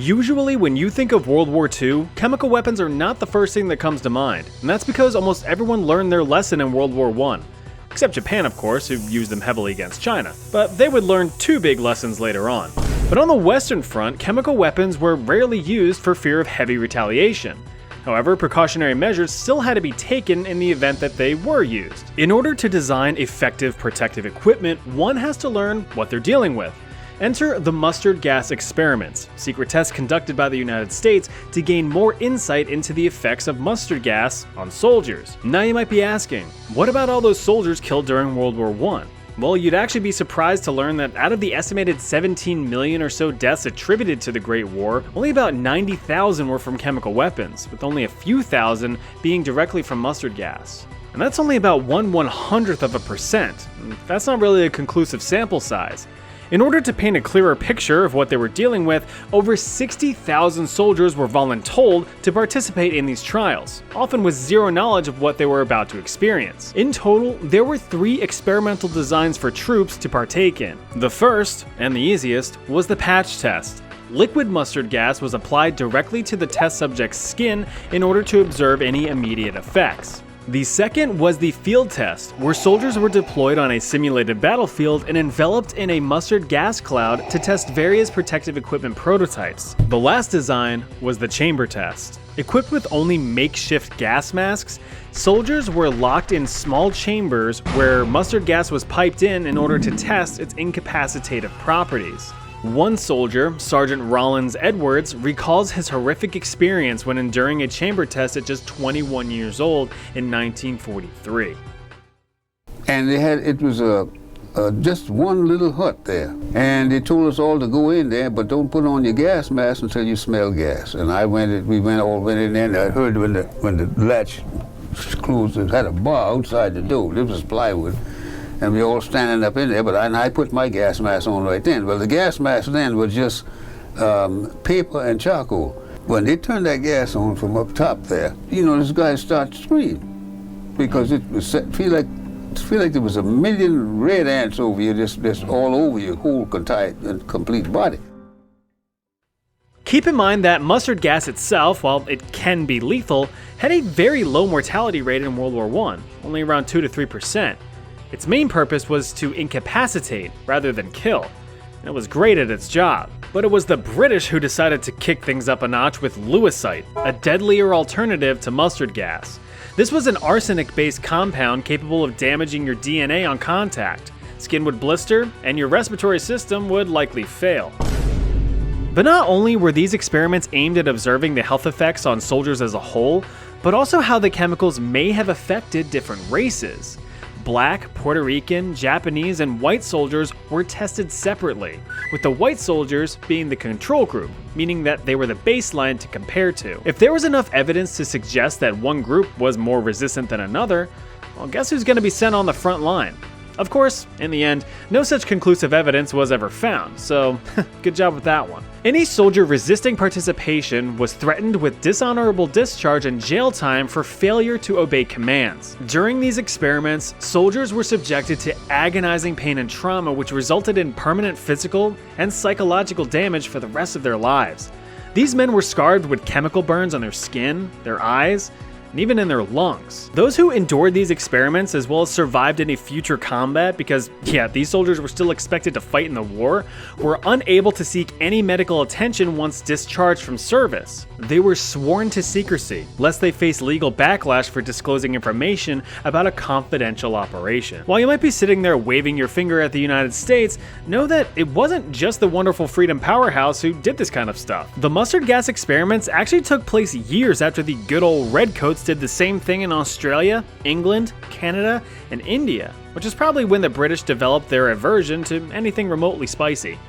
Usually when you think of World War II, chemical weapons are not the first thing that comes to mind, and that's because almost everyone learned their lesson in World War I. Except Japan, of course, who used them heavily against China. But they would learn two big lessons later on. But on the Western Front, chemical weapons were rarely used for fear of heavy retaliation. However, precautionary measures still had to be taken in the event that they were used. In order to design effective protective equipment, one has to learn what they're dealing with. Enter the mustard gas experiments, secret tests conducted by the United States to gain more insight into the effects of mustard gas on soldiers. Now you might be asking, what about all those soldiers killed during World War I? Well, you'd actually be surprised to learn that out of the estimated 17 million or so deaths attributed to the Great War, only about 90,000 were from chemical weapons, with only a few thousand being directly from mustard gas. And that's only about 1/100%. That's not really a conclusive sample size. In order to paint a clearer picture of what they were dealing with, over 60,000 soldiers were voluntold to participate in these trials, often with zero knowledge of what they were about to experience. In total, there were 3 experimental designs for troops to partake in. The first, and the easiest, was the patch test. Liquid mustard gas was applied directly to the test subject's skin in order to observe any immediate effects. The second was the field test, where soldiers were deployed on a simulated battlefield and enveloped in a mustard gas cloud to test various protective equipment prototypes. The last design was the chamber test. Equipped with only makeshift gas masks, soldiers were locked in small chambers where mustard gas was piped in order to test its incapacitative properties. One soldier, Sergeant Rollins Edwards, recalls his horrific experience when enduring a chamber test at just 21 years old in 1943. And it was just one little hut there. And they told us all to go in there, but don't put on your gas mask until you smell gas. And we all went in there, and I heard when the latch closed, it had a bar outside the door. It was plywood. And we all standing up in there, but I put my gas mask on right then. Well, the gas mask then was just paper and charcoal. When they turned that gas on from up top there, this guy started to scream because it was feel like there was a million red ants over you, just all over your whole complete body. Keep in mind that mustard gas itself, while it can be lethal, had a very low mortality rate in World War I, only around 2 to 3%. Its main purpose was to incapacitate rather than kill, and it was great at its job. But it was the British who decided to kick things up a notch with lewisite, a deadlier alternative to mustard gas. This was an arsenic-based compound capable of damaging your DNA on contact. Skin would blister, and your respiratory system would likely fail. But not only were these experiments aimed at observing the health effects on soldiers as a whole, but also how the chemicals may have affected different races. Black, Puerto Rican, Japanese, and white soldiers were tested separately, with the white soldiers being the control group, meaning that they were the baseline to compare to. If there was enough evidence to suggest that one group was more resistant than another, well, guess who's going to be sent on the front line? Of course, in the end, no such conclusive evidence was ever found, so good job with that one. Any soldier resisting participation was threatened with dishonorable discharge and jail time for failure to obey commands. During these experiments, soldiers were subjected to agonizing pain and trauma, which resulted in permanent physical and psychological damage for the rest of their lives. These men were scarred with chemical burns on their skin, their eyes, and even in their lungs. Those who endured these experiments as well as survived any future combat, because these soldiers were still expected to fight in the war, were unable to seek any medical attention once discharged from service. They were sworn to secrecy, lest they face legal backlash for disclosing information about a confidential operation. While you might be sitting there waving your finger at the United States, know that it wasn't just the wonderful freedom powerhouse who did this kind of stuff. The mustard gas experiments actually took place years after the good old redcoats did the same thing in Australia, England, Canada, and India, which is probably when the British developed their aversion to anything remotely spicy.